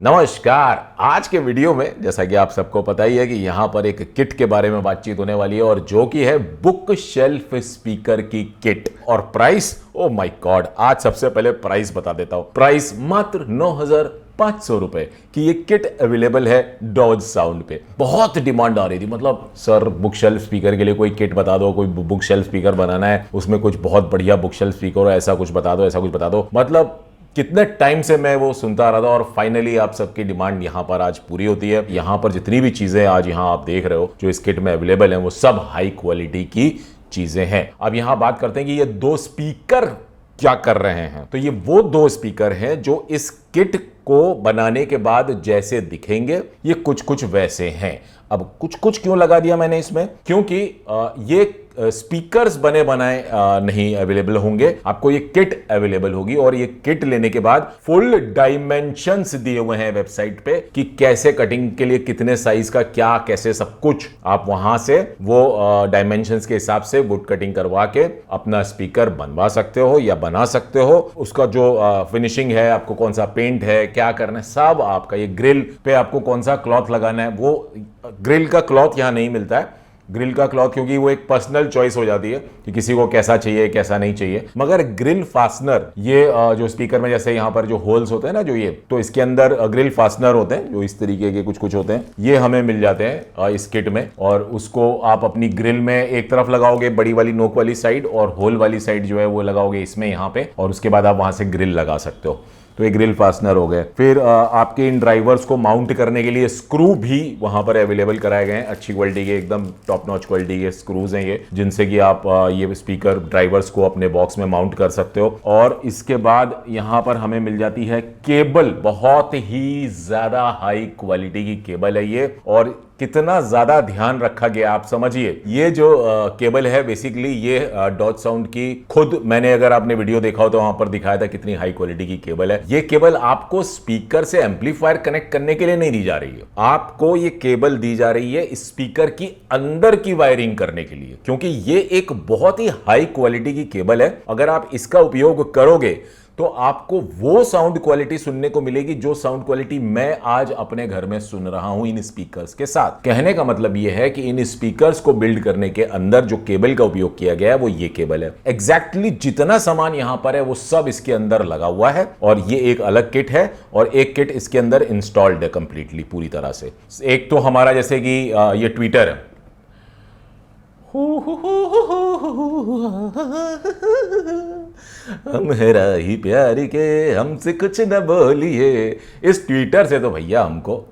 नमस्कार। आज के वीडियो में जैसा कि आप सबको पता ही है कि यहां पर एक किट के बारे में बातचीत होने वाली है और जो कि है बुक शेल्फ स्पीकर की किट। और प्राइस, ओ माय गॉड, आज सबसे पहले प्राइस बता देता हूं। प्राइस मात्र 9,500 रुपए की ये किट अवेलेबल है डॉज साउंड पे। बहुत डिमांड आ रही थी, मतलब सर बुक शेल्फ स्पीकर के लिए कोई किट बता दो, कोई बुक शेल्फ स्पीकर बनाना है, उसमें कुछ बहुत बढ़िया बुक शेल्फ स्पीकर हो, ऐसा कुछ बता दो, ऐसा कुछ बता दो। मतलब कितने टाइम से मैं वो सुनता आ रहा था और फाइनली आप सबकी डिमांड यहां पर आज पूरी होती है। यहां पर जितनी भी चीजें आज यहां आप देख रहे हो जो इस किट में अवेलेबल हैं वो सब हाई क्वालिटी की चीजें हैं। अब यहां बात करते हैं कि ये दो स्पीकर क्या कर रहे हैं। तो ये वो दो स्पीकर हैं जो इस किट को बनाने के बाद जैसे दिखेंगे ये कुछ कुछ वैसे हैं। अब कुछ कुछ क्यों लगा दिया मैंने इसमें, क्योंकि ये स्पीकर्स बने बनाए नहीं अवेलेबल होंगे, आपको ये किट अवेलेबल होगी। और ये किट लेने के बाद फुल डायमेंशंस दिए हुए हैं वेबसाइट पे कि कैसे कटिंग के लिए कितने साइज का क्या कैसे सब कुछ आप वहां से वो डायमेंशंस के हिसाब से वुड कटिंग करवा के अपना स्पीकर बनवा सकते हो या बना सकते हो। उसका जो फिनिशिंग है, आपको कौन सा पेंट है, क्या करना है, सब आपका। ये ग्रिल पे आपको कौन सा क्लॉथ लगाना है, वो ग्रिल का क्लॉथ यहां नहीं मिलता है। ग्रिल का क्लॉथ क्योंकि वो एक पर्सनल चॉइस हो जाती है कि किसी को कैसा चाहिए कैसा नहीं चाहिए। मगर ग्रिल फास्टनर, ये जो स्पीकर में जैसे यहाँ पर जो होल्स होते हैं ना, जो ये तो इसके अंदर ग्रिल फास्टनर होते हैं जो इस तरीके के कुछ कुछ होते हैं, ये हमें मिल जाते हैं इस किट में। और उसको आप अपनी ग्रिल में एक तरफ लगाओगे, बड़ी वाली नोक वाली साइड, और होल वाली साइड जो है वो लगाओगे इसमें यहाँ पे, और उसके बाद आप वहां से ग्रिल लगा सकते हो। तो ये ग्रिल फास्टनर हो गए। फिर आपके इन ड्राइवर्स को माउंट करने के लिए स्क्रू भी वहां पर अवेलेबल कराए गए हैं, अच्छी क्वालिटी के, एकदम टॉप नॉच क्वालिटी के स्क्रूज हैं ये, जिनसे कि आप ये स्पीकर ड्राइवर्स को अपने बॉक्स में माउंट कर सकते हो। और इसके बाद यहां पर हमें मिल जाती है केबल, बहुत ही ज्यादा हाई क्वालिटी की केबल है ये। और कितना ज्यादा ध्यान रखा गया आप समझिए। ये जो केबल है बेसिकली ये डॉज साउंड की खुद, मैंने अगर आपने वीडियो देखा हो तो वहां पर दिखाया था कितनी हाई क्वालिटी की केबल है। ये केबल आपको स्पीकर से एम्पलीफायर कनेक्ट करने के लिए नहीं दी जा रही है, आपको ये केबल दी जा रही है स्पीकर की अंदर की वायरिंग करने के लिए, क्योंकि ये एक बहुत ही हाई क्वालिटी की केबल है। अगर आप इसका उपयोग करोगे तो आपको वो साउंड क्वालिटी सुनने को मिलेगी जो साउंड क्वालिटी मैं आज अपने घर में सुन रहा हूं इन स्पीकर्स के साथ। कहने का मतलब यह है कि इन स्पीकर्स को बिल्ड करने के अंदर जो केबल का उपयोग किया गया है वो ये केबल है। एग्जैक्टली जितना सामान यहां पर है वो सब इसके अंदर लगा हुआ है। और ये एक अलग किट है और एक किट इसके अंदर इंस्टॉल्ड है कंप्लीटली पूरी तरह से। एक तो हमारा जैसे कि ये ट्विटर है, मेरा ही प्यार के हमसे कुछ न बोलिए। इस ट्विटर से तो भैया हमको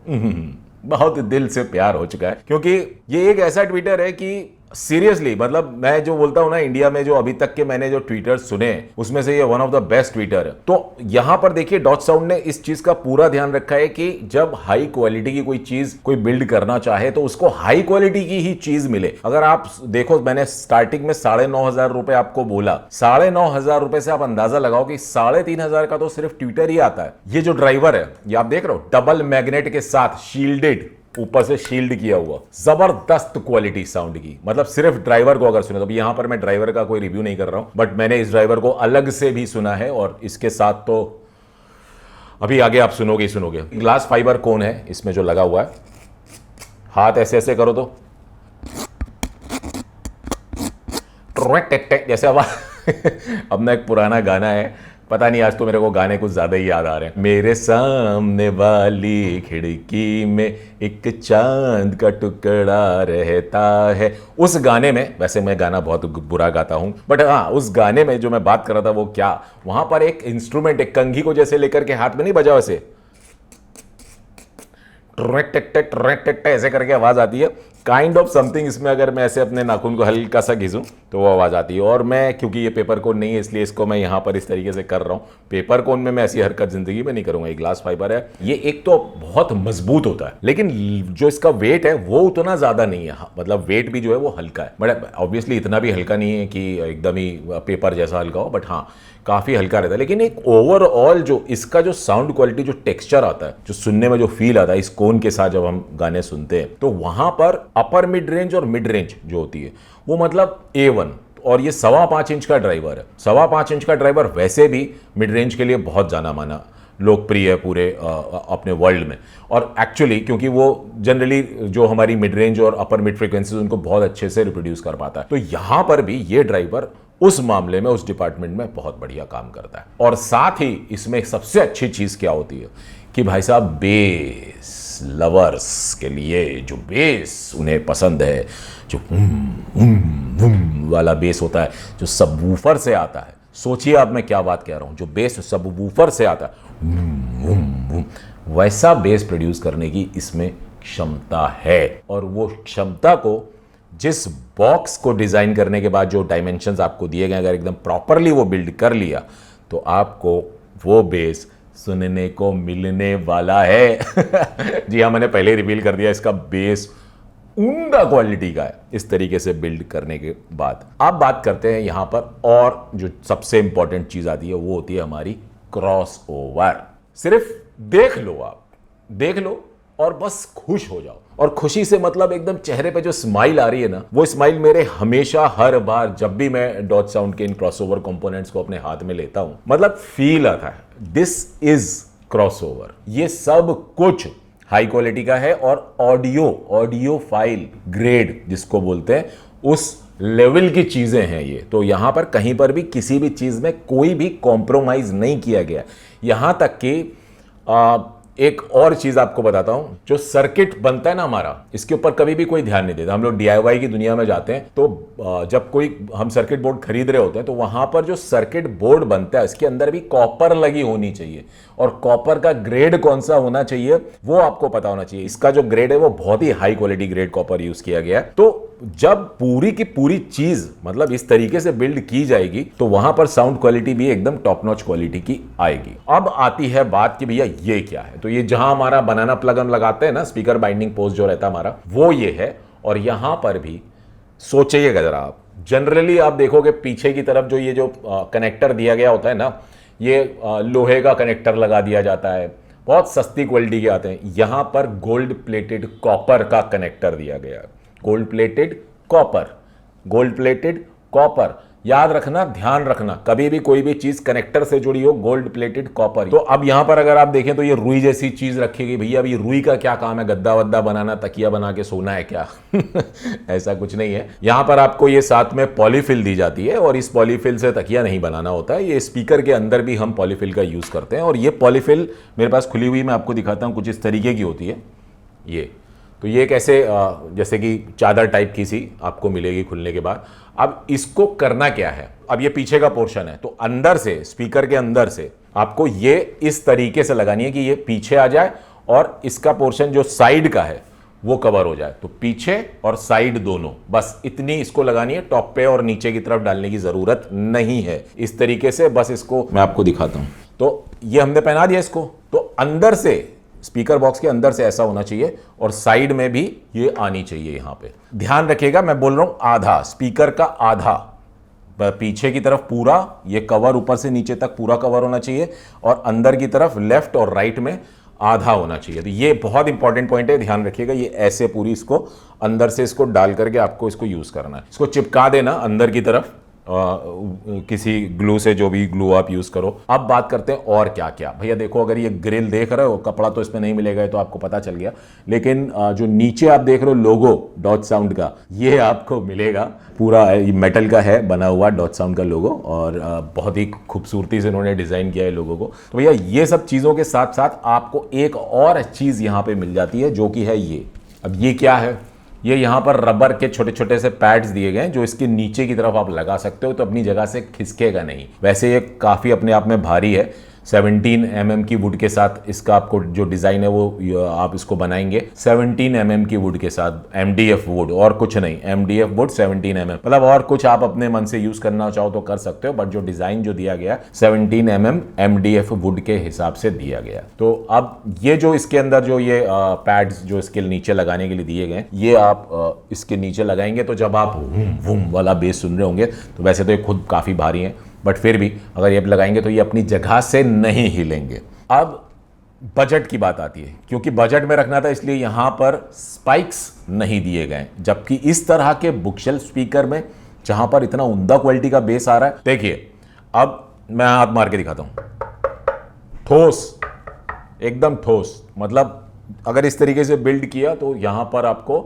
बहुत दिल से प्यार हो चुका है, क्योंकि ये एक ऐसा ट्विटर है कि सीरियसली, मतलब मैं जो बोलता हूं ना, इंडिया में जो अभी तक के मैंने जो ट्विटर सुने उसमें से ये one of the best Twitter है। तो यहां पर देखिए डॉज साउंड ने इस चीज का पूरा ध्यान रखा है कि जब हाई क्वालिटी की कोई चीज कोई बिल्ड करना चाहे तो उसको हाई क्वालिटी की ही चीज मिले। अगर आप देखो, मैंने स्टार्टिंग में 9,500 रुपए आपको बोला, 9,500 रुपए से आप अंदाजा लगाओ कि 3,500 का तो सिर्फ ट्विटर ही आता है। ये जो ड्राइवर है ये आप देख रहे हो, डबल मैग्नेट के साथ शील्डेड, ऊपर से शील्ड किया हुआ, जबरदस्त क्वालिटी साउंड की। मतलब सिर्फ ड्राइवर को अगर सुने तो, यहां पर मैं ड्राइवर का कोई रिव्यू नहीं कर रहा हूं, बट मैंने इस ड्राइवर को अलग से भी सुना है और इसके साथ तो अभी आगे आप सुनोगे ही सुनोगे। ग्लास फाइबर कोन है इसमें जो लगा हुआ है, हाथ ऐसे ऐसे करो तो जैसे अब ना एक पुराना गाना है, पता नहीं आज तो मेरे को गाने कुछ ज्यादा ही याद आ रहे हैं। मेरे सामने वाली खिड़की में एक चांद का टुकड़ा रहता है। उस गाने में, वैसे मैं गाना बहुत बुरा गाता हूं, बट हाँ उस गाने में जो मैं बात कर रहा था वो क्या, वहां पर एक इंस्ट्रूमेंट, एक कंघी को जैसे लेकर के हाथ में नहीं बजा, वैसे ऐसे करके आवाज आती है, काइंड ऑफ समथिंग। इसमें अगर मैं ऐसे अपने नाखून को हल्का सा घिसूं तो वो आवाज आती है। और मैं, क्योंकि ये पेपर कोन नहीं है इसलिए इसको मैं यहां पर इस तरीके से कर रहा हूं। पेपर कोन में मैं ऐसी हरकत जिंदगी में नहीं करूंगा। ये ग्लास फाइबर है, ये एक तो बहुत मजबूत होता है, लेकिन जो इसका वेट है वो उतना ज्यादा नहीं है। मतलब वेट भी जो है वो हल्का है, बट ऑब्वियसली इतना भी हल्का नहीं है कि एकदम ही पेपर जैसा हल्का हो, बट हाँ काफी हल्का रहता है। लेकिन एक ओवरऑल जो इसका जो साउंड क्वालिटी, जो टेक्सचर आता है, जो सुनने में जो फील आता है इस कोन के साथ जब हम गाने सुनते हैं, तो वहां पर अपर मिड रेंज और मिड रेंज जो होती है वो मतलब A1। और ये 5.25 इंच का ड्राइवर है। 5.25 इंच का ड्राइवर वैसे भी मिड रेंज के लिए बहुत जाना माना लोकप्रिय है पूरे अपने वर्ल्ड में। और एक्चुअली क्योंकि वो जनरली जो हमारी मिड रेंज और अपर मिड फ्रिक्वेंसीज उनको बहुत अच्छे से रिप्रोड्यूस कर पाता है। तो यहां पर भी ये ड्राइवर उस मामले में, उस डिपार्टमेंट में बहुत बढ़िया काम करता है। और साथ ही इसमें सबसे अच्छी चीज क्या होती है कि भाई साहब बेस लवर्स के लिए जो बेस उन्हें पसंद है, जो वाला बेस होता है जो सबवूफर से आता है, सोचिए आप मैं क्या बात कह रहा हूं, जो बेस सबवूफर से आता है, वैसा बेस प्रोड्यूस करने की इसमें क्षमता है। और वो क्षमता को जिस बॉक्स को डिजाइन करने के बाद जो डायमेंशंस आपको दिए गए, अगर एकदम प्रॉपरली वो बिल्ड कर लिया तो आपको वो बेस सुनने को मिलने वाला है। जी हाँ, मैंने पहले रिवील कर दिया, इसका बेस उम्दा क्वालिटी का है इस तरीके से बिल्ड करने के बाद। अब बात करते हैं यहां पर, और जो सबसे इंपॉर्टेंट चीज आती है वो होती है हमारी क्रॉस ओवर। सिर्फ देख लो, आप देख लो और बस खुश हो जाओ। और खुशी से मतलब एकदम चेहरे पे जो स्माइल आ रही है ना, वो स्माइल मेरे हमेशा हर बार जब भी मैं डॉट साउंड के इन क्रॉसओवर कंपोनेंट्स को अपने हाथ में लेता हूं, मतलब फील आता है दिस इज क्रॉसओवर। ये सब कुछ हाई क्वालिटी का है और ऑडियो फाइल ग्रेड जिसको बोलते हैं, उस लेवल की चीजें हैं ये। तो यहां पर कहीं पर भी किसी भी चीज में कोई भी कॉम्प्रोमाइज नहीं किया गया। यहां तक कि एक और चीज आपको बताता हूं, जो सर्किट बनता है ना हमारा, इसके ऊपर कभी भी कोई ध्यान नहीं देता। हम लोग DIY की दुनिया में जाते हैं तो जब कोई हम सर्किट बोर्ड खरीद रहे होते हैं तो वहां पर जो सर्किट बोर्ड बनता है इसके अंदर भी कॉपर लगी होनी चाहिए, और कॉपर का ग्रेड कौन सा होना चाहिए वो आपको पता होना चाहिए। इसका जो ग्रेड है वो बहुत ही high quality grade copper use किया गया है। तो जब पूरी की पूरी चीज मतलब इस तरीके से बिल्ड की जाएगी तो वहां पर साउंड क्वालिटी भी एकदम टॉप नॉच क्वालिटी की आएगी। अब आती है बात कि भैया ये क्या है। तो ये जहां हमारा बनाना प्लग हम लगाते हैं ना, स्पीकर बाइंडिंग पोस्ट जो रहता है हमारा, वो ये है। और यहां पर भी सोचिएगा जरा आप, जनरली आप देखोगे पीछे की तरफ जो ये जो कनेक्टर दिया गया होता है ना, ये लोहे का कनेक्टर लगा दिया जाता है, बहुत सस्ती क्वालिटी के आते हैं। यहां पर गोल्ड प्लेटेड कॉपर का कनेक्टर दिया गया है। गोल्ड प्लेटेड कॉपर, याद रखना, ध्यान रखना, कभी भी कोई भी चीज कनेक्टर से जुड़ी हो, गोल्ड प्लेटेड कॉपर। तो अब यहां पर अगर आप देखें तो ये रुई जैसी चीज रखेगी। भैया अभी रुई का क्या काम है, गद्दा वद्दा बनाना, तकिया बना के सोना है क्या? ऐसा कुछ नहीं है। यहां पर आपको ये साथ में पॉलीफिल दी जाती है, और इस पॉलीफिल से तकिया नहीं बनाना होता है। ये स्पीकर के अंदर भी हम पॉलीफिल का यूज करते हैं। और ये पॉलीफिल मेरे पास खुली हुई, मैं आपको दिखाता हूं, कुछ इस तरीके की होती है ये। तो ये कैसे जैसे कि चादर टाइप की सी आपको मिलेगी खुलने के बाद। अब इसको करना क्या है, अब ये पीछे का पोर्शन है, तो अंदर से, स्पीकर के अंदर से आपको ये इस तरीके से लगानी है कि ये पीछे आ जाए और इसका पोर्शन जो साइड का है वो कवर हो जाए। तो पीछे और साइड दोनों, बस इतनी इसको लगानी है। टॉप पे और नीचे की तरफ डालने की जरूरत नहीं है। इस तरीके से बस इसको मैं आपको दिखाता हूं। तो ये हमने पहना दिया इसको, तो अंदर से, स्पीकर बॉक्स के अंदर से ऐसा होना चाहिए, और साइड में भी ये आनी चाहिए। यहां पे ध्यान रखिएगा, मैं बोल रहा हूं आधा, स्पीकर का आधा, पीछे की तरफ पूरा ये कवर ऊपर से नीचे तक पूरा कवर होना चाहिए, और अंदर की तरफ लेफ्ट और राइट में आधा होना चाहिए। तो ये बहुत इंपॉर्टेंट पॉइंट है, ध्यान रखिएगा। ये ऐसे पूरी इसको अंदर से इसको डाल करके आपको इसको यूज करना है। इसको चिपका देना अंदर की तरफ किसी ग्लू से, जो भी ग्लू आप यूज करो। अब बात करते हैं और क्या क्या। भैया देखो, अगर ये ग्रिल देख रहे हो, कपड़ा तो इसमें नहीं मिलेगा, तो आपको पता चल गया, लेकिन जो नीचे आप देख रहे हो लोगो डॉट साउंड का, ये आपको मिलेगा। पूरा मेटल का है बना हुआ डॉट साउंड का लोगो, और बहुत ही खूबसूरती से उन्होंने डिजाइन किया है लोगो को। तो भैया ये सब चीजों के साथ साथ आपको एक और चीज यहां पे मिल जाती है, जो कि है ये। अब ये क्या है, ये यहाँ पर रबर के छोटे छोटे से पैड्स दिए गए हैं, जो इसके नीचे की तरफ आप लगा सकते हो, तो अपनी जगह से खिसकेगा नहीं। वैसे ये काफ़ी अपने आप में भारी है। 17 mm की वुड के साथ इसका आपको जो डिज़ाइन है वो आप इसको बनाएंगे 17 mm की वुड के साथ, MDF वुड और कुछ नहीं, MDF वुड 17 mm, मतलब और कुछ आप अपने मन से यूज़ करना चाहो तो कर सकते हो, बट जो डिज़ाइन जो दिया गया 17 mm MDF वुड के हिसाब से दिया गया। तो अब ये जो इसके अंदर जो ये पैड्स जो इसके नीचे लगाने के लिए दिए गए, ये आप इसके नीचे लगाएंगे तो जब आप वूम वाला बेस सुन रहे होंगे, तो वैसे तो ये खुद काफ़ी भारी है, बट फिर भी अगर ये लगाएंगे तो ये अपनी जगह से नहीं हिलेंगे। अब बजट की बात आती है, क्योंकि बजट में रखना था इसलिए यहां पर स्पाइक्स नहीं दिए गए, जबकि इस तरह के बुकशेल्फ स्पीकर में जहां पर इतना उम्दा क्वालिटी का बेस आ रहा है, देखिए अब मैं हाथ मार के दिखाता हूं, ठोस, एकदम ठोस। मतलब अगर इस तरीके से बिल्ड किया तो यहां पर आपको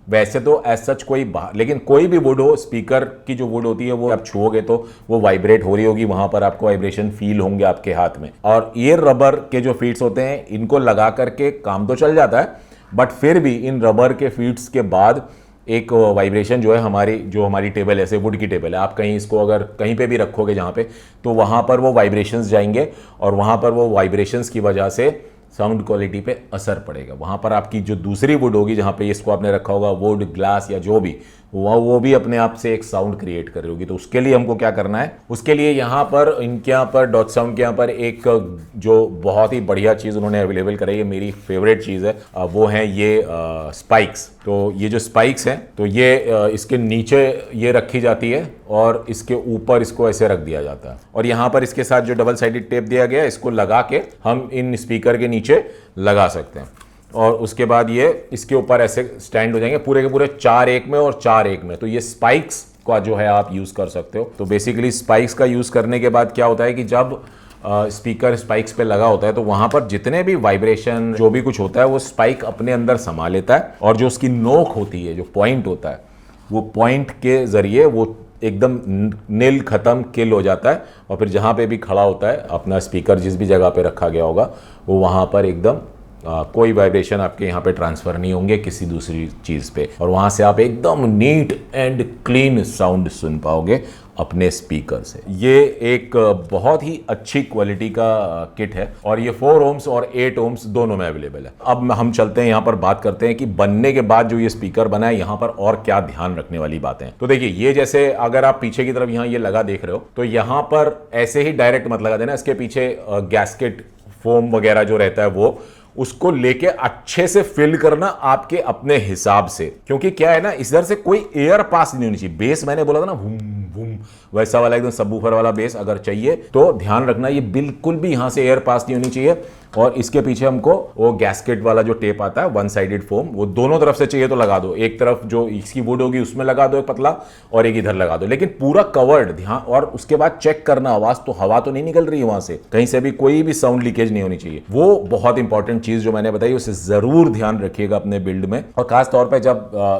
वैसे तो एज सच कोई लेकिन कोई भी वुड हो, स्पीकर की जो वुड होती है वो आप छुओगे तो वो वाइब्रेट हो रही होगी, वहां पर आपको वाइब्रेशन फील होंगे आपके हाथ में। और ये रबर के जो फीट्स होते हैं इनको लगा करके काम तो चल जाता है, बट फिर भी इन रबर के फीट्स के बाद एक वाइब्रेशन जो है हमारी टेबल ऐसे वुड की टेबल है, आप कहीं इसको अगर कहीं पे भी रखोगे जहाँ पे, तो वहाँ पर वो वाइब्रेशंस जाएंगे और वहाँ पर वो वाइब्रेशंस की वजह से साउंड क्वालिटी पे असर पड़ेगा। वहाँ पर आपकी जो दूसरी वुड होगी जहाँ पे इसको आपने रखा होगा, वुड ग्लास या जो भी, वो भी अपने आप से एक साउंड क्रिएट कर रही होगी। तो उसके लिए हमको क्या करना है, उसके लिए यहाँ पर इनके यहाँ पर डॉट साउंड के यहाँ पर एक जो बहुत ही बढ़िया चीज़ उन्होंने अवेलेबल कराई है, मेरी फेवरेट चीज़ है, वो है ये स्पाइक्स। तो ये जो स्पाइक्स हैं तो ये इसके नीचे ये रखी जाती है और इसके ऊपर इसको ऐसे रख दिया जाता है, और यहाँ पर इसके साथ जो डबल साइडेड टेप दिया गया है इसको लगा के हम इन स्पीकर के नीचे लगा सकते हैं। और उसके बाद ये इसके ऊपर ऐसे स्टैंड हो जाएंगे पूरे के पूरे 4 एक में और 4 एक में। तो ये स्पाइक्स का जो है आप यूज़ कर सकते हो। तो बेसिकली स्पाइक्स का यूज़ करने के बाद क्या होता है कि जब स्पीकर स्पाइक्स पे लगा होता है तो वहाँ पर जितने भी वाइब्रेशन जो भी कुछ होता है वो स्पाइक अपने अंदर समा लेता है, और जो उसकी नोक होती है, जो पॉइंट होता है, वो पॉइंट के ज़रिए वो एकदम नील खत्म किल हो जाता है, और फिर जहाँ पे भी खड़ा होता है अपना स्पीकर, जिस भी जगह पे रखा गया होगा, वो वहाँ पर एकदम कोई वाइब्रेशन आपके यहाँ पे ट्रांसफ़र नहीं होंगे किसी दूसरी चीज़ पे, और वहाँ से आप एकदम नीट एंड क्लीन साउंड सुन पाओगे अपने स्पीकर से। ये एक बहुत ही अच्छी क्वालिटी का किट है, और ये 4 ohms और 8 ohms दोनों में अवेलेबल है। अब हम चलते हैं यहाँ पर बात करते हैं कि बनने के बाद जो ये स्पीकर बना है यहाँ पर और क्या ध्यान रखने वाली बातें हैं। तो देखिए, ये जैसे अगर आप पीछे की तरफ यहाँ ये लगा देख रहे हो, तो यहाँ पर ऐसे ही डायरेक्ट मत लगा देना, इसके पीछे गैस्केट फोम वगैरह जो रहता है वो उसको लेके अच्छे से फिल करना आपके अपने हिसाब से, क्योंकि क्या है ना, इधर से कोई एयर पास नहीं होनी चाहिए। बेस मैंने बोला था ना, वूम वूम वैसा वाला एकदम सबवूफर वाला बेस अगर चाहिए तो ध्यान रखना ये बिल्कुल भी यहां से एयर पास नहीं होनी चाहिए। और इसके पीछे हमको वो गैस्केट वाला जो टेप आता है, 1 साइडेड फोम, वो दोनों तरफ से चाहिए तो लगा दो। एक तरफ जो इसकी वुड होगी उसमें लगा दो एक पतला, और एक इधर लगा दो, लेकिन पूरा कवर्ड ध्यान। और उसके बाद चेक करना आवाज तो, हवा तो नहीं निकल रही है वहां से, कहीं से भी कोई भी साउंड लीकेज नहीं होनी चाहिए। वो बहुत इंपॉर्टेंट चीज जो मैंने बताई, उसे जरूर ध्यान रखिएगा अपने बिल्ड में। और खास तौर पर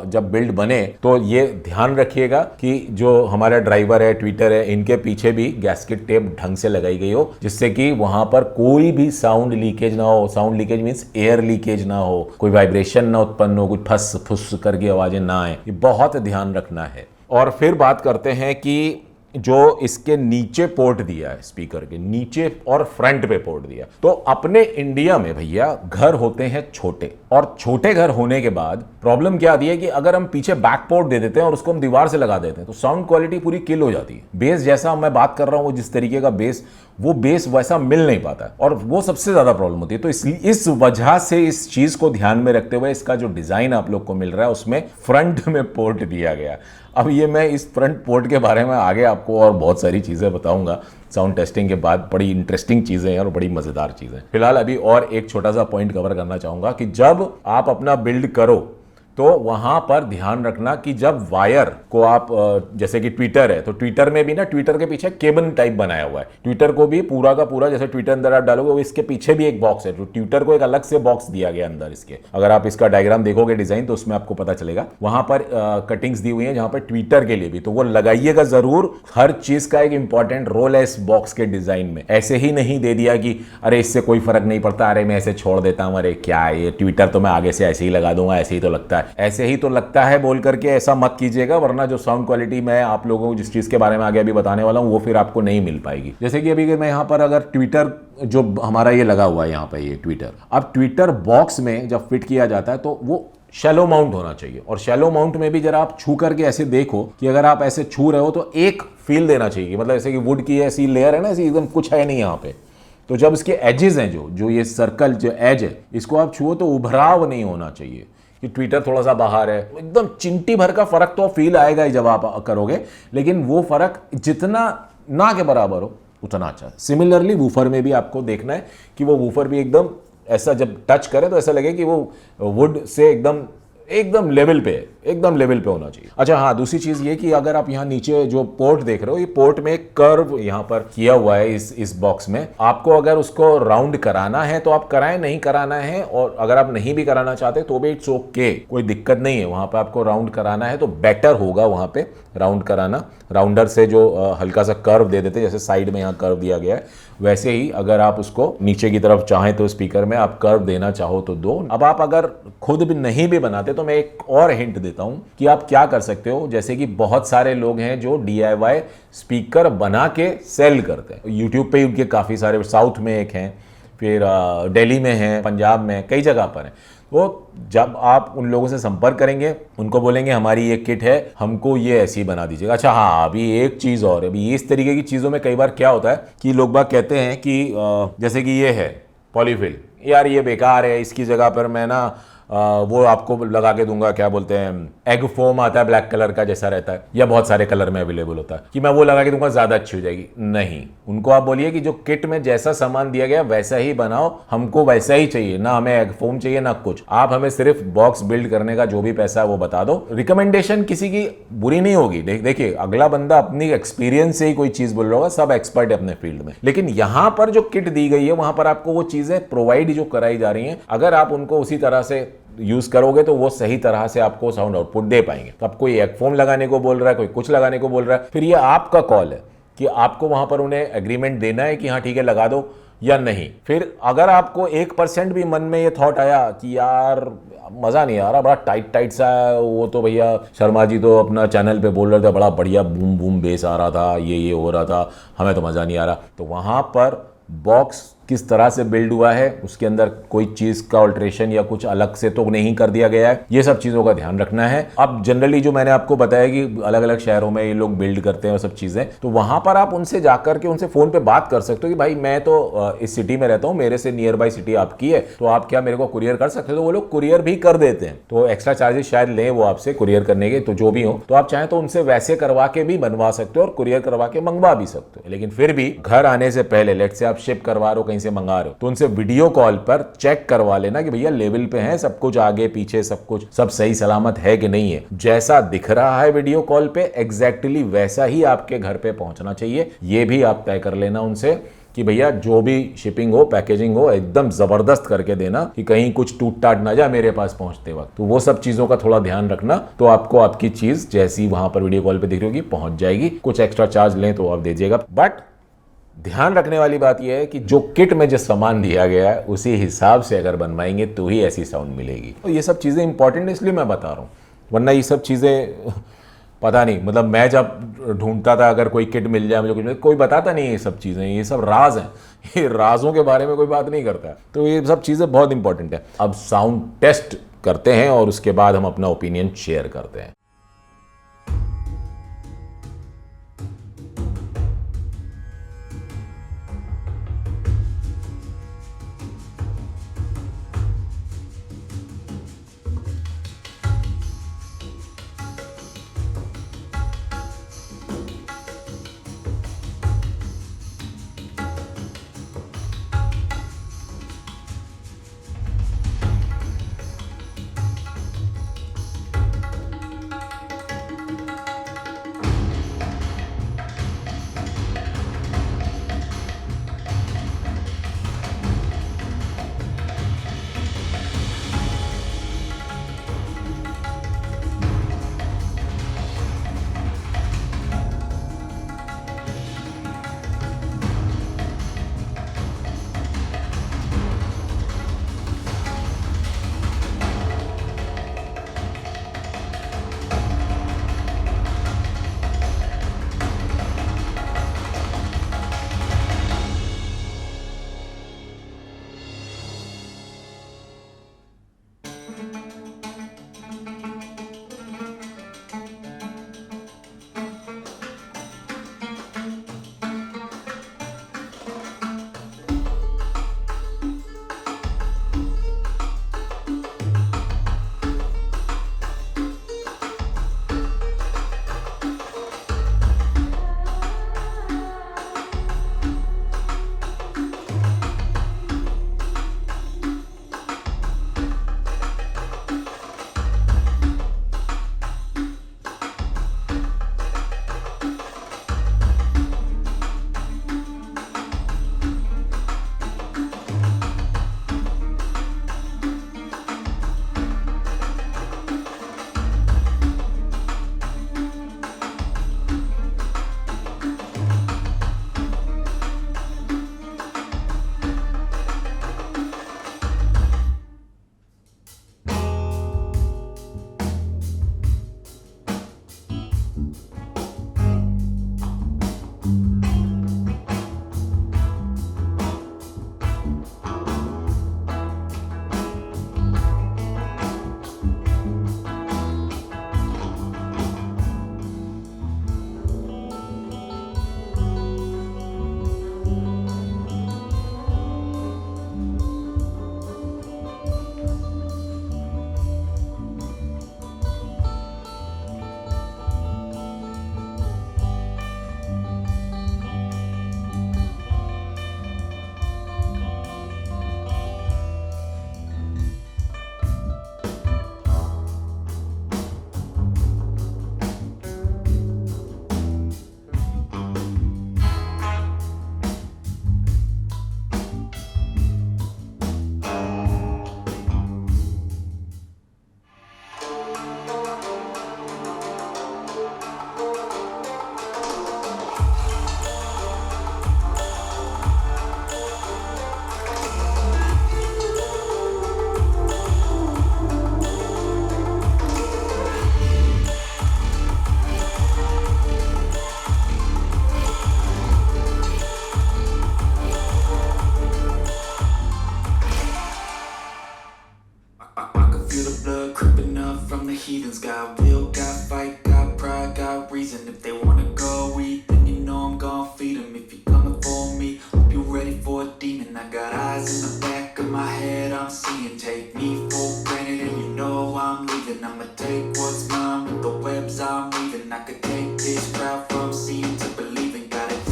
जब बिल्ड बने तो ये ध्यान रखिएगा कि जो हमारा ड्राइवर है, ट्विटर है, इनके पीछे भी गैस्केट टेप ढंग से लगाई गई हो, जिससे कि वहां पर कोई भी साउंड लीकेज ना हो। Sound leakage means air leakage ना हो, कोई वाइब्रेशन ना उत्पन्न हो, कोई फस फुस करके आवाजें ना आए, ये बहुत ध्यान रखना है। और फिर बात करते हैं कि जो इसके नीचे पोर्ट दिया है, स्पीकर के नीचे और फ्रंट पे पोर्ट दिया, तो अपने इंडिया में भैया घर होते हैं छोटे, और छोटे घर होने के बाद प्रॉब्लम क्या आती है कि अगर हम पीछे बैक पोर्ट दे देते हैं और उसको हम दीवार से लगा देते हैं तो साउंड क्वालिटी पूरी किल हो जाती है। बेस जैसा मैं बात कर रहा हूं, जिस तरीके का बेस, वो बेस वैसा मिल नहीं पाता है, और वो सबसे ज्यादा प्रॉब्लम होती है। तो इसलिए इस वजह से इस चीज को ध्यान में रखते हुए इसका जो डिजाइन आप लोग को मिल रहा है उसमें फ्रंट में पोर्ट दिया गया। अब ये मैं इस फ्रंट पोर्ट के बारे में आगे आपको और बहुत सारी चीजें बताऊंगा साउंड टेस्टिंग के बाद, बड़ी इंटरेस्टिंग चीजें हैं और बड़ी मजेदार चीजें। फिलहाल अभी और एक छोटा सा पॉइंट कवर करना चाहूंगा कि जब आप अपना बिल्ड करो तो वहां पर ध्यान रखना कि जब वायर को आप, जैसे कि ट्विटर है तो ट्विटर में भी ना, ट्विटर के पीछे केबल टाइप बनाया हुआ है, ट्विटर को भी पूरा का पूरा जैसे ट्विटर अंदर आप डालोगे, इसके पीछे भी एक बॉक्स है, तो ट्विटर को एक अलग से बॉक्स दिया गया अंदर इसके। अगर आप इसका डायग्राम देखोगे डिजाइन तो उसमें आपको पता चलेगा, वहां पर कटिंग्स दी हुई है जहां पर ट्विटर के लिए भी, तो वो लगाइएगा जरूर। हर चीज का एक इंपॉर्टेंट रोल है इस बॉक्स के डिजाइन में। ऐसे ही नहीं दे दिया कि अरे इससे कोई फर्क नहीं पड़ता, अरे मैं ऐसे छोड़ देता हूं, अरे क्या है ये ट्विटर तो मैं आगे से ऐसे ही लगा दूंगा, ऐसे ही तो लगता है, ऐसे ही तो लगता है बोल करके ऐसा मत कीजिएगा, वरना जो साउंड क्वालिटी मैं आप लोगों को जिस चीज के बारे में आगे अभी बताने वाला हूं वो फिर आपको नहीं मिल पाएगी। जैसे कि अभी मैं यहां पर अगर ट्विटर जो हमारा ये लगा हुआ है यहां पर, ये ट्विटर, अब ट्विटर बॉक्स में जब फिट किया जाता है तो वो शैलो माउंट होना चाहिए, और शैलो माउंट में भी जरा आप छू करके ऐसे देखो कि अगर आप ऐसे छू रहे हो तो एक फील देना चाहिए, मतलब ऐसे कि वुड की ऐसी लेयर है ना, ऐसी एकदम कुछ है नहीं यहाँ पे, तो जब इसके एजेस हैं, जो ये सर्कल जो एज है, इसको आप छुओ तो उभराव नहीं होना चाहिए कि ट्विटर थोड़ा सा बाहर है, एकदम चिंटी भर का फर्क तो फील आएगा ही जब आप करोगे, लेकिन वो फर्क जितना ना के बराबर हो उतना अच्छा। सिमिलरली वूफर में भी आपको देखना है कि वो वूफर भी एकदम ऐसा जब टच करे तो ऐसा लगे कि वो वुड से एकदम लेवल पे है, एकदम लेवल पे होना चाहिए। अच्छा हाँ, दूसरी चीज ये कि अगर आप यहाँ नीचे जो पोर्ट देख रहे हो, ये पोर्ट में एक कर्व यहाँ पर किया हुआ है इस बॉक्स में। आपको अगर उसको राउंड कराना है तो आप कराएं, नहीं कराना है और अगर आप नहीं भी कराना चाहते तो भी इट्स ओके, कोई दिक्कत नहीं है। वहां पे आपको राउंड कराना है तो बेटर होगा वहां पे राउंड कराना। राउंडर से जो हल्का सा कर्व दे देते, जैसे साइड में यहाँ कर्व दिया गया है, वैसे ही अगर आप उसको नीचे की तरफ चाहें तो स्पीकर में आप कर्व देना चाहो तो दो। अब आप अगर खुद भी नहीं भी बनाते तो मैं एक और हिंट देता हूं कि आप क्या कर सकते हो। जैसे कि बहुत सारे लोग हैं जो DIY स्पीकर बना के सेल करते हैं, यूट्यूब पे उनके काफी सारे, साउथ में एक हैं, फिर दिल्ली में हैं, पंजाब में, कई जगह पर हैं। वो जब आप उन लोगों से संपर्क करेंगे, उनको बोलेंगे हमारी ये किट है, हमको ये ऐसी बना दीजिएगा। अच्छा हाँ, अभी एक चीज़ और, अभी इस तरीके की चीज़ों में कई बार क्या होता है कि लोग बाग कहते हैं कि जैसे कि ये है पॉलीफिल, यार ये बेकार है, इसकी जगह पर मैं ना वो आपको लगा के दूंगा, क्या बोलते हैं, एग फोम आता है ब्लैक कलर का जैसा रहता है, या बहुत सारे कलर में अवेलेबल होता है, कि मैं वो लगा के दूंगा ज्यादा अच्छी हो जाएगी। नहीं, उनको आप बोलिए कि जो किट में जैसा सामान दिया गया वैसा ही बनाओ, हमको वैसा ही चाहिए, ना हमें एग फोम चाहिए ना कुछ। आप हमें सिर्फ बॉक्स बिल्ड करने का जो भी पैसा है वो बता दो। रिकमेंडेशन किसी की बुरी नहीं होगी। देखिए, अगला बंदा अपनी एक्सपीरियंस से ही कोई चीज बोल रहा होगा, सब एक्सपर्ट है अपने फील्ड में, लेकिन यहां पर जो किट दी गई है वहां पर आपको वो चीजें प्रोवाइड जो कराई जा रही हैं, अगर आप उनको उसी तरह से यूज करोगे तो वो सही तरह से आपको साउंड आउटपुट दे पाएंगे। तो अब कोई हेडफोन लगाने को बोल रहा है, कोई कुछ लगाने को बोल रहा है, फिर ये आपका कॉल है कि आपको वहां पर उन्हें एग्रीमेंट देना है कि हाँ ठीक है लगा दो या नहीं। फिर अगर आपको 1% भी मन में ये थॉट आया कि यार मजा नहीं आ रहा, बड़ा टाइट टाइट सा है, वो तो भैया शर्मा जी तो अपना चैनल पे बोल रहे थे बड़ा बढ़िया बूम बूम बेस आ रहा था, ये हो रहा था, हमें तो मजा नहीं आ रहा, तो वहां पर बॉक्स किस तरह से बिल्ड हुआ है, उसके अंदर कोई चीज का अल्टरेशन या कुछ अलग से तो नहीं कर दिया गया है, ये सब चीजों का ध्यान रखना है। अब जनरली जो मैंने आपको बताया कि अलग अलग शहरों में ये लोग बिल्ड करते हैं वो सब चीजें, तो वहां पर आप उनसे जाकर के उनसे फोन पे बात कर सकते हो कि भाई मैं तो इस सिटी में रहता हूं, मेरे से नियर बाई सिटी आपकी है, तो आप क्या मेरे को कुरियर कर सकते हो? तो वो लोग कुरियर भी कर देते हैं, तो एक्स्ट्रा चार्जेस शायद लें वो आपसे कुरियर करने के, तो जो भी हो, तो आप चाहें तो उनसे वैसे करवा के भी बनवा सकते हो और कुरियर करवा के मंगवा भी सकते हो। लेकिन फिर भी घर आने से पहले, लेट से आप शिप करवा रहे हो, कहीं से मंगा रहे हो, तो उनसे वीडियो कॉल पर चेक करवा लेना कि भैया लेवल पे है सब कुछ, आगे पीछे सब कुछ सब सही सलामत है कि नहीं है। जैसा दिख रहा है वीडियो कॉल पे एग्जैक्टली वैसा ही आपके घर पे पहुंचना चाहिए। ये भी आप तय कर लेना उनसे कि भैया जो भी शिपिंग हो, पैकेजिंग हो, एकदम जबरदस्त करके देना कि कहीं कुछ टूट टाट ना जाए मेरे पास पहुंचते वक्त। तो वो सब चीजों का थोड़ा ध्यान रखना, तो आपको आपकी चीज जैसी वहां पर वीडियो कॉल पे दिख रही होगी पहुंच जाएगी। कुछ एक्स्ट्रा चार्ज लें तो आप दीजिएगा, बट ध्यान रखने वाली बात यह है कि जो किट में जो सामान दिया गया है उसी हिसाब से अगर बनवाएंगे तो ही ऐसी साउंड मिलेगी। तो ये सब चीज़ें इंपॉर्टेंट है इसलिए मैं बता रहा हूँ, वरना ये सब चीज़ें पता नहीं, मतलब मैं जब ढूंढता था अगर कोई किट मिल जाए मुझे, कुछ कोई बताता नहीं, ये सब चीज़ें, ये सब राज हैं, ये राजों के बारे में कोई बात नहीं करता। तो ये सब चीज़ें बहुत इंपॉर्टेंट है। अब साउंड टेस्ट करते हैं और उसके बाद हम अपना ओपिनियन शेयर करते हैं। from the heathens. Got will, got fight, got pride, got reason. If they wanna go eat, then you know I'm gon' feed them. If you're coming for me, hope you're ready for a demon. I got eyes in the back of my head, I'm seeing. Take me for granted and you know I'm leaving. I'ma take what's mine with the webs I'm weaving. I could take this crowd from seeing to believing. Got it,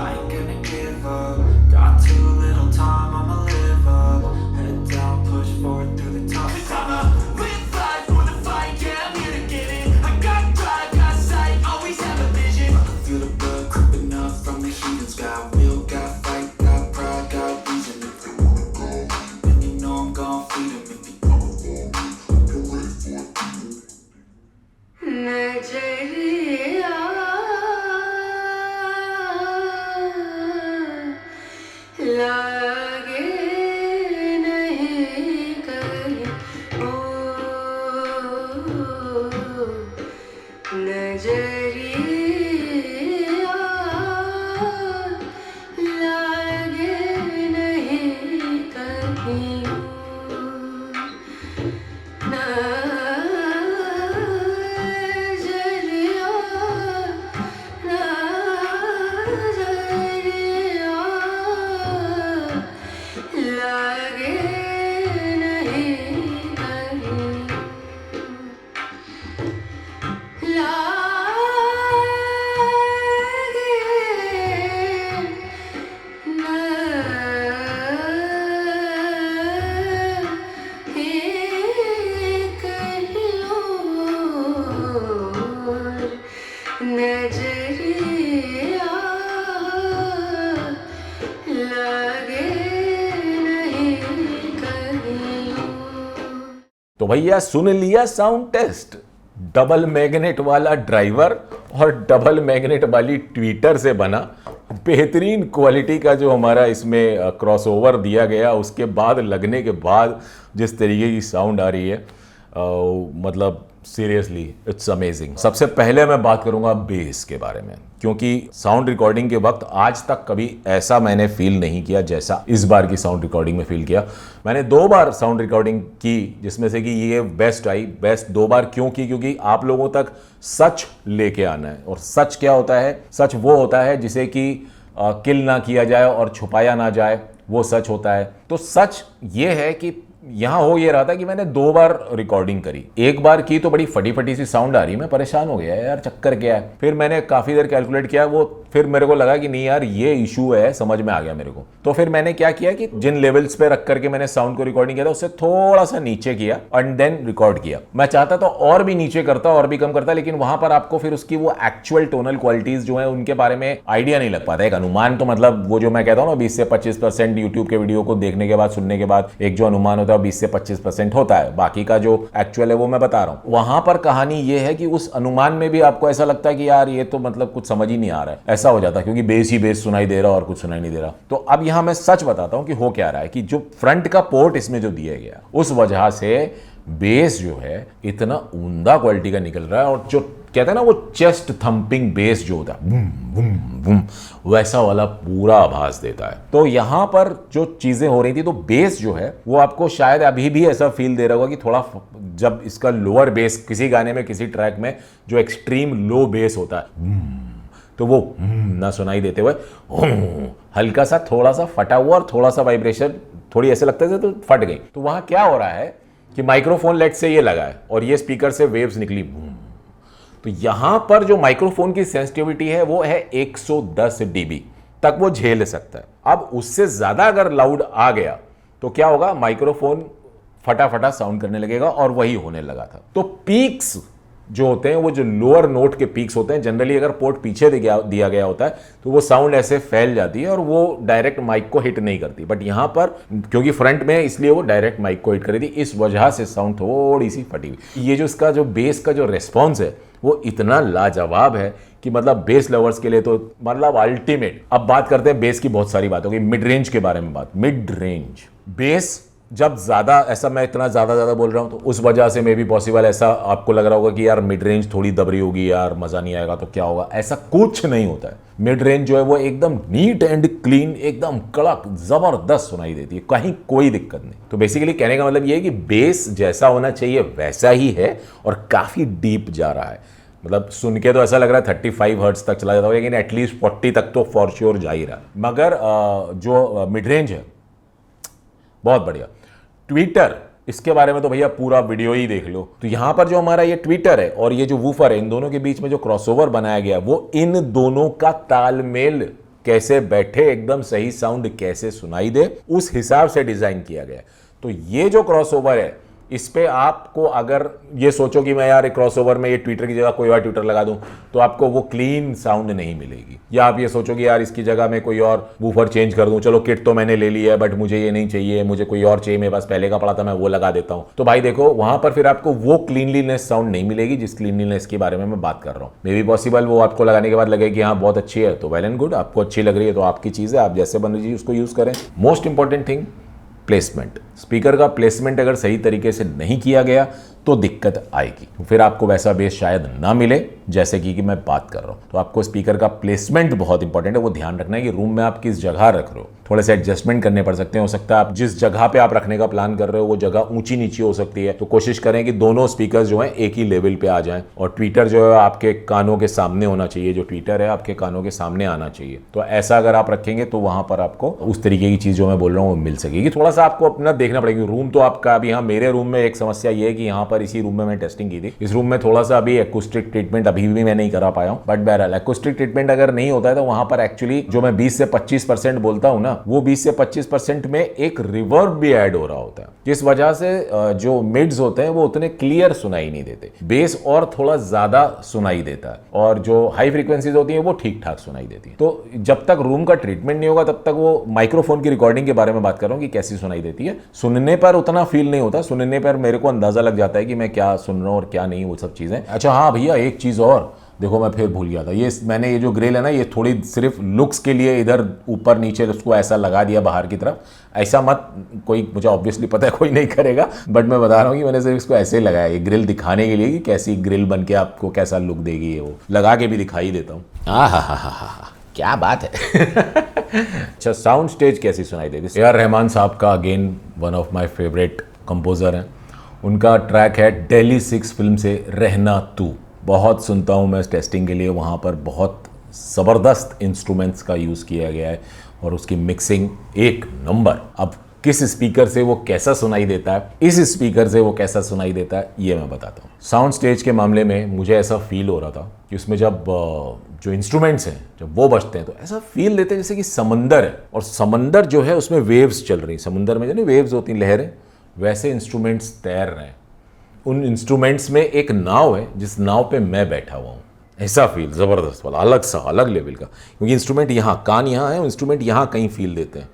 I ain't gonna give up. Got too little time, I'ma live up. Head down, push forward through the top. Cause I'ma live life for the fight, yeah, I'm here to get it. I got drive, got sight, always have a vision. I can feel the blood creeping up from the heathens. Got will, got fight, got pride, got reason. If you wanna go, then you know I'm gon' feed them. If you coming for me, you're ready for it. नजरिया लागे नहीं कहीं ओ नजरिया लागे नहीं कहीं नजरिया नजरिया लागे नहीं कहीं नजरिया लगे नहीं कहीं। तो भैया सुन लिया साउंड टेस्ट। डबल मैग्नेट वाला ड्राइवर और डबल मैग्नेट वाली ट्विटर से बना बेहतरीन क्वालिटी का जो हमारा इसमें क्रॉसओवर दिया गया, उसके बाद लगने के बाद जिस तरीके की साउंड आ रही है, मतलब सीरियसली इट्स अमेजिंग। सबसे पहले मैं बात करूंगा बेस के बारे में, क्योंकि साउंड रिकॉर्डिंग के वक्त आज तक कभी ऐसा मैंने फील नहीं किया जैसा इस बार की साउंड रिकॉर्डिंग में फील किया। मैंने 2 बार साउंड रिकॉर्डिंग की, जिसमें से कि ये बेस्ट आई। बेस्ट 2 बार क्यों की? क्योंकि आप लोगों तक सच लेके आना है। और सच क्या होता है? सच वो होता है जिसे कि किल ना किया जाए और छुपाया ना जाए, वो सच होता है। तो सच ये है कि यहां हो ये रहा था कि मैंने 2 बार रिकॉर्डिंग करी। एक बार की तो बड़ी फटी फटी सी साउंड आ रही, मैं परेशान हो गया यार, चक्कर क्या है। फिर मैंने काफी देर कैलकुलेट किया, वो फिर मेरे को लगा कि नहीं यार ये इशू है, समझ में आ गया मेरे को। तो फिर मैंने क्या किया कि जिन लेवल्स पे रख करके मैंने साउंड को रिकॉर्डिंग किया था, उससे थोड़ा सा नीचे किया एंड देन रिकॉर्ड किया। मैं चाहता तो और भी नीचे करता और भी कम करता, लेकिन वहां पर आपको फिर उसकी वो एक्चुअल टोनल क्वालिटीज जो है उनके बारे में आइडिया नहीं लग पाता। एक अनुमान तो मतलब वो जो मैं कहता हूँ ना 20 से 25% यूट्यूब के वीडियो को देखने के बाद, सुनने के बाद एक जो अनुमान होता है 20 से 25% होता है, बाकी का जो एक्चुअल है वो मैं बता रहा हूं। वहां पर कहानी ये है कि उस अनुमान में भी आपको ऐसा लगता है कि यार ये तो मतलब कुछ समझ ही नहीं आ रहा है, ऐसा हो जाता है, क्योंकि बेस ही बेस सुनाई दे रहा और कुछ सुनाई नहीं दे रहा। तो अब यहां मैं सच बताता हूं कि हो क्या रहा है कि जो फ्रंट का पोर्ट इसमें जो दिया गया, उस वजह से बेस जो है इतना उम्दा क्वालिटी का निकल रहा है। और जो कहते हैं ना वो चेस्ट थंपिंग बेस जो होता है, बूम बूम बूम, वैसा वाला पूरा आभास देता है। तो यहां पर जो चीजें हो रही थी, तो बेस जो है वो आपको शायद अभी भी ऐसा फील दे रहा होगा कि थोड़ा, जब इसका लोअर बेस किसी गाने में, किसी ट्रैक में जो एक्सट्रीम लो बेस होता है, तो वो ना सुनाई देते हुए हल्का सा थोड़ा सा फटा हुआ और थोड़ा सा वाइब्रेशन, थोड़ी ऐसे लगता है तो फट गई। तो वहां क्या हो रहा है कि माइक्रोफोन लेट से ये लगा है और ये स्पीकर से वेव्स निकली, तो यहां पर जो माइक्रोफोन की सेंसिटिविटी है वो है 110 dB तक वो झेल सकता है। अब उससे ज्यादा अगर लाउड आ गया तो क्या होगा, माइक्रोफोन फटाफटा साउंड करने लगेगा और वही होने लगा था। तो पीक्स जो होते हैं, वो जो लोअर नोट के पीक्स होते हैं, जनरली अगर पोर्ट पीछे दिया गया होता है तो वो साउंड ऐसे फैल जाती है और वो डायरेक्ट माइक को हिट नहीं करती। बट यहां पर क्योंकि फ्रंट में है इसलिए वो डायरेक्ट माइक को हिट कर रही थी, इस वजह से साउंड थोड़ी सी फटी हुई। ये जो इसका जो बेस का जो रेस्पॉन्स है वो इतना लाजवाब है कि मतलब बेस लवर्स के लिए तो मतलब अल्टीमेट। अब बात करते हैं बेस की, बहुत सारी बात होगी। मिड रेंज के बारे में बात। मिड रेंज बेस जब ज़्यादा ऐसा मैं इतना ज़्यादा बोल रहा हूँ तो उस वजह से मे भी पॉसिबल ऐसा आपको लग रहा होगा कि यार मिड रेंज थोड़ी दबरी होगी यार, मज़ा नहीं आएगा, तो क्या होगा, ऐसा कुछ नहीं होता है। मिड रेंज जो है वो एकदम नीट एंड क्लीन, एकदम कड़क ज़बरदस्त सुनाई देती है, कहीं कोई दिक्कत नहीं। तो बेसिकली कहने का मतलब ये है कि बेस जैसा होना चाहिए वैसा ही है और काफ़ी डीप जा रहा है। मतलब सुन के तो ऐसा लग रहा है 35 हर्ट्ज तक चला जाता होगा, लेकिन एटलीस्ट 40 तक तो फॉर श्योर जा ही रहा है। मगर जो मिड रेंज है बहुत बढ़िया। ट्विटर, इसके बारे में तो भैया पूरा वीडियो ही देख लो। तो यहां पर जो हमारा ये ट्विटर है और ये जो वूफर है, इन दोनों के बीच में जो क्रॉसओवर बनाया गया वो इन दोनों का तालमेल कैसे बैठे, एकदम सही साउंड कैसे सुनाई दे, उस हिसाब से डिजाइन किया गया। तो ये जो क्रॉसओवर है इस पे आपको अगर ये सोचो कि मैं यार एक क्रॉसओवर में ये ट्विटर की जगह कोई और ट्विटर लगा दूं तो आपको वो क्लीन साउंड नहीं मिलेगी। या आप ये सोचो कि यार इसकी जगह मैं कोई और वूफर चेंज कर दूं, चलो किट तो मैंने ले ली है बट मुझे ये नहीं चाहिए, मुझे कोई और चाहिए, मेरे पास पहले का पड़ा था मैं वो लगा देता हूं, तो भाई देखो वहां पर फिर आपको वो क्लीनलीनेस साउंड नहीं मिलेगी जिस क्लीनलीनेस के बारे में मैं बात कर रहा हूं। मे बी पॉसिबल वो आपको लगाने के बाद लगे कि हाँ बहुत अच्छी है, तो वेल एंड गुड, आपको अच्छी लग रही है तो आपकी चीज़ है, आप जैसे बन रही है उसको यूज़ करें। Most important thing placement. Speaker का प्लेसमेंट अगर सही तरीके से नहीं किया गया तो दिक्कत आएगी, फिर आपको वैसा बेस शायद ना मिले जैसे कि मैं बात कर रहा हूं। तो आपको स्पीकर का प्लेसमेंट बहुत इंपॉर्टेंट है, वो ध्यान रखना है कि रूम में आप किस जगह रख रहे हो, थोड़े से एडजस्टमेंट करने पड़ सकते हैं। हो सकता है आप जिस जगह पे आप रखने का प्लान कर रहे हो वो जगह ऊंची नीची हो सकती है, तो कोशिश करें कि दोनों स्पीकर जो है एक ही लेवल पे आ जाएं और ट्विटर जो है आपके कानों के सामने होना चाहिए, जो ट्विटर है आपके कानों के सामने आना चाहिए। तो ऐसा अगर आप रखेंगे तो वहां पर आपको उस तरीके की चीज जो मैं बोल रहा हूँ वो मिल सकेगी। थोड़ा सा आपको अपना देखना पड़ेगा। रूम तो आपका अभी, यहाँ मेरे रूम में एक समस्या ये है कि यहाँ पर इसी रूम में मैं टेस्टिंग की थी, इस रूम में थोड़ा सा अभी एक्यूस्टिक ट्रीटमेंट अभी भी मैं नहीं करा पाया हूँ, बट बहरहाल एक्यूस्टिक ट्रीटमेंट अगर नहीं होता है तो वहां पर एक्चुअली जो मैं 20 से 25% बोलता हूँ ना, वो 20 से 25% में एक रिवर्ब भी ऐड हो रहा होता है, जिस वजह से जो मिड्स होते हैं वो उतने क्लियर सुनाई नहीं देते, बेस और थोड़ा ज्यादा सुनाई देता है और जो हाई फ्रीक्वेंसीज होती है वो ठीक ठाक सुनाई देती है। तो जब तक रूम का ट्रीटमेंट नहीं होगा तब तक वो माइक्रोफोन की रिकॉर्डिंग के बारे में बात कर रहा हूँ कि कैसी सुनाई देती है। सुनने पर उतना फील नहीं होता, सुनने पर मेरे को अंदाजा लग जाता है कि मैं क्या सुन रहा हूँ और क्या नहीं, वो सब चीजें। अच्छा हाँ भैया, एक चीज और देखो, मैं फिर भूल गया था, ये मैंने ये जो ग्रिल है ना, ये थोड़ी सिर्फ लुक्स के लिए इधर ऊपर नीचे उसको ऐसा लगा दिया बाहर की तरफ। ऐसा मत कोई, मुझे ऑब्वियसली पता है कोई नहीं करेगा, बट मैं बता रहा हूँ कि मैंने सिर्फ इसको ऐसे लगाया, ये ग्रिल दिखाने के लिए कि कैसी ग्रिल बन के आपको कैसा लुक देगी, ये वो लगा के भी दिखाई देता हूँ। हा क्या बात है। अच्छा, साउंड स्टेज कैसी सुनाई देती है? रहमान साहब का again one of my favourite composer हैं, उनका ट्रैक है दिल्ली 6 फिल्म से रहना तू। बहुत सुनता हूँ मैं टेस्टिंग के लिए, वहाँ पर बहुत ज़बरदस्त इंस्ट्रूमेंट्स का यूज़ किया गया है और उसकी मिक्सिंग एक नंबर। अब किस स्पीकर से वो कैसा सुनाई देता है, इस स्पीकर से वो कैसा सुनाई देता है, ये मैं बताता हूँ। साउंड स्टेज के मामले में मुझे ऐसा फील हो रहा था कि उसमें जब जो इंस्ट्रूमेंट्स हैं जब वो बजते हैं तो ऐसा फील देते हैं जैसे कि समंदर है और समंदर जो है उसमें वेव्स चल रही, समुंदर में जो नहीं वेव्स होती लहरें, वैसे इंस्ट्रूमेंट्स तैर रहे हैं। उन इंस्ट्रूमेंट्स में एक नाव है जिस नाव पे मैं बैठा हुआ हूँ, ऐसा फील ज़बरदस्त वाला, अलग सा अलग लेवल का। क्योंकि इंस्ट्रूमेंट यहाँ, कान यहाँ है, इंस्ट्रूमेंट यहाँ कहीं फील देते हैं,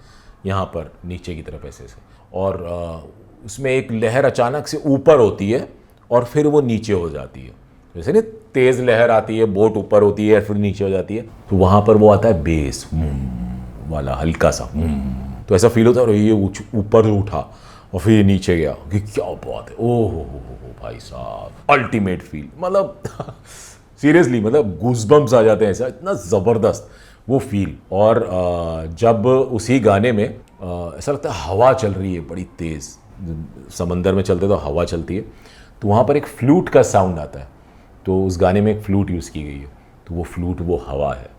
यहाँ पर नीचे की तरफ ऐसे से, और उसमें एक लहर अचानक से ऊपर होती है और फिर वो नीचे हो जाती है, जैसे नहीं तेज़ लहर आती है, बोट ऊपर होती है फिर नीचे हो जाती है, तो वहाँ पर वो आता है बेस वाला हल्का सा, तो ऐसा फील होता है और ये ऊपर उठा और फिर ये नीचे गया कि क्या बात है, ओह भाई साहब, अल्टीमेट फील, मतलब सीरियसली, मतलब गूज़बम्प्स आ जाते हैं, ऐसा इतना ज़बरदस्त वो फील। और जब उसी गाने में ऐसा लगता है हवा चल रही है बड़ी तेज़, समंदर में चलते तो हवा चलती है, तो वहाँ पर एक फ्लूट का साउंड आता है, तो उस गाने में एक फ्लूट यूज़ की गई है, तो वो फ्लूट वो हवा है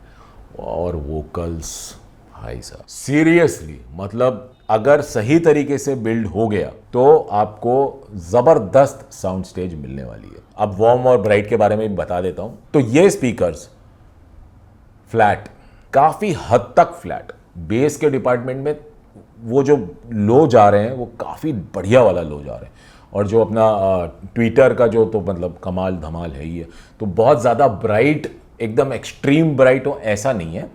और वोकल्स, भाई साहब सीरियसली, मतलब अगर सही तरीके से बिल्ड हो गया तो आपको ज़बरदस्त साउंड स्टेज मिलने वाली है। अब वार्म और ब्राइट के बारे में भी बता देता हूँ। तो ये स्पीकर्स फ्लैट, काफ़ी हद तक फ्लैट, बेस के डिपार्टमेंट में वो जो लो जा रहे हैं वो काफ़ी बढ़िया वाला लो जा रहे हैं, और जो अपना ट्विटर का जो तो मतलब कमाल धमाल है ही है। तो बहुत ज़्यादा ब्राइट, एकदम एक्सट्रीम ब्राइट हो ऐसा नहीं है,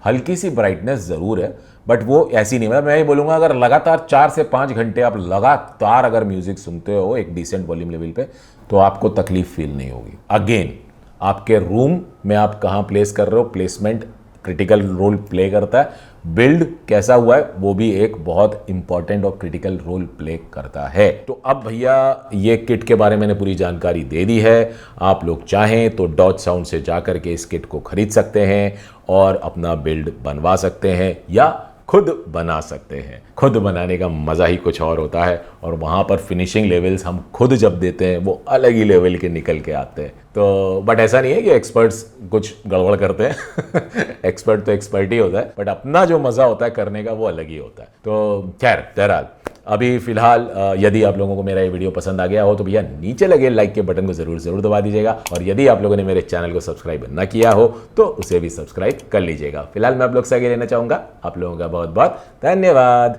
हल्की सी ब्राइटनेस ज़रूर है, बट वो ऐसी नहीं, मतलब मैं ये बोलूँगा अगर लगातार 4 से 5 घंटे आप लगातार अगर म्यूज़िक सुनते हो एक डिसेंट वॉल्यूम लेवल पे, तो आपको तकलीफ फील नहीं होगी। अगेन, आपके रूम में आप कहाँ प्लेस कर रहे हो, प्लेसमेंट क्रिटिकल रोल प्ले करता है, बिल्ड कैसा हुआ है वो भी एक बहुत इंपॉर्टेंट और क्रिटिकल रोल प्ले करता है। तो अब भैया ये किट के बारे में मैंने पूरी जानकारी दे दी है। आप लोग चाहें तो डॉज साउंड से जा करके इस किट को खरीद सकते हैं और अपना बिल्ड बनवा सकते हैं या खुद बना सकते हैं। खुद बनाने का मज़ा ही कुछ और होता है और वहाँ पर फिनिशिंग लेवल्स हम खुद जब देते हैं वो अलग ही लेवल के निकल के आते हैं। तो बट ऐसा नहीं है कि एक्सपर्ट्स कुछ गड़बड़ करते हैं एक्सपर्ट तो एक्सपर्ट ही होता है, बट अपना जो मज़ा होता है करने का वो अलग ही होता है। तो खैर बहरहाल अभी फिलहाल यदि आप लोगों को मेरा ये वीडियो पसंद आ गया हो तो भैया नीचे लगे लाइक के बटन को जरूर दबा दीजिएगा और यदि आप लोगों ने मेरे चैनल को सब्सक्राइब ना किया हो तो उसे भी सब्सक्राइब कर लीजिएगा। फिलहाल मैं आप लोग से आगे लेना चाहूंगा। आप लोगों का बहुत बहुत धन्यवाद।